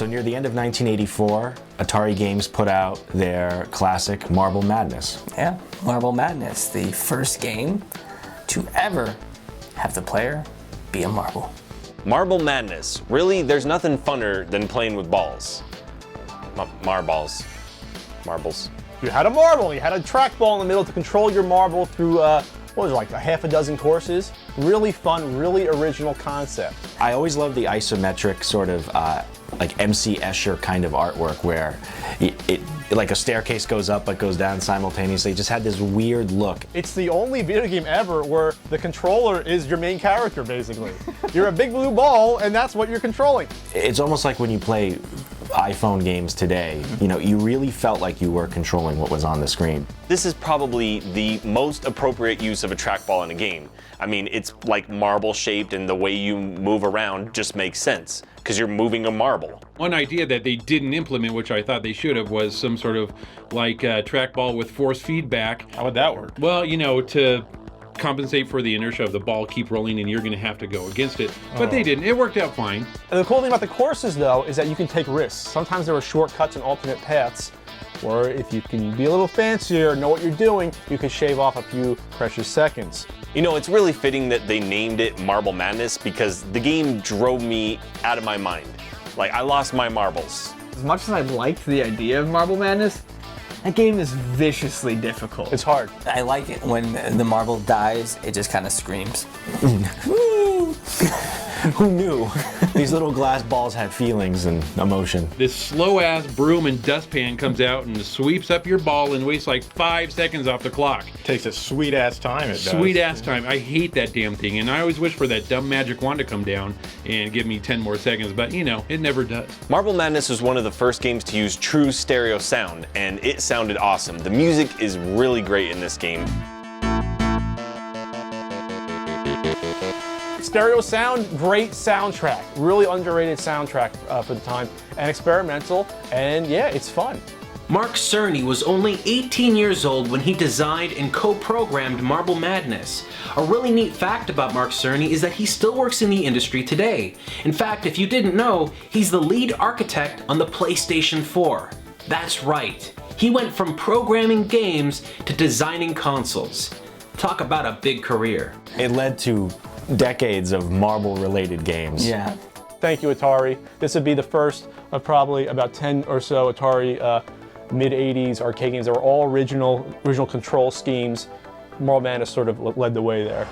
So near the end of 1984, Atari Games put out their classic Marble Madness. Yeah, Marble Madness, the first game to ever have the player be a marble. Marble Madness. Really, there's nothing funner than playing with balls. Marbles. Marbles. You had a marble, you had a trackball in the middle to control your marble through, what was it, like a half a dozen courses? Really fun, really original concept. I always loved the isometric sort of like MC Escher kind of artwork where it like a staircase goes up but goes down simultaneously. It just had this weird look. It's the only video game ever where the controller is your main character, basically. You're a big blue ball, and that's what you're controlling. It's almost like when you play iPhone games today, you know, you really felt like you were controlling what was on the screen. This is probably the most appropriate use of a trackball in a game. I mean, it's like marble shaped, and the way you move around just makes sense because you're moving a marble. One idea that they didn't implement, which I thought they should have, was some sort of like trackball with force feedback. How would that work? Well, you know, to compensate for the inertia of the ball keep rolling and you're going to have to go against it. But they didn't. It worked out fine. And the cool thing about the courses, though, is that you can take risks. Sometimes there are shortcuts and alternate paths, or if you can be a little fancier, know what you're doing, you can shave off a few precious seconds. You know, it's really fitting that they named it Marble Madness because the game drove me out of my mind. Like, I lost my marbles. As much as I liked the idea of Marble Madness, that game is viciously difficult. It's hard. I like it when the marble dies, it just kind of screams. Who knew? These little glass balls had feelings and emotion. This slow-ass broom and dustpan comes out and sweeps up your ball and wastes like 5 seconds off the clock. Takes a sweet-ass time, it does. Sweet-ass time. I hate that damn thing, and I always wish for that dumb magic wand to come down and give me 10 more seconds, but you know, it never does. Marble Madness was one of the first games to use true stereo sound, and it sounded awesome. The music is really great in this game. Stereo sound, great soundtrack. Really underrated soundtrack for the time, and experimental, and yeah, it's fun. Mark Cerny was only 18 years old when he designed and co-programmed Marble Madness. A really neat fact about Mark Cerny is that he still works in the industry today. In fact, if you didn't know, he's the lead architect on the PlayStation 4. That's right. He went from programming games to designing consoles. Talk about a big career. It led to decades of marble-related games. Yeah. Thank you, Atari. This would be the first of probably about 10 or so Atari mid-80s arcade games that were all original control schemes. Marble Madness sort of led the way there.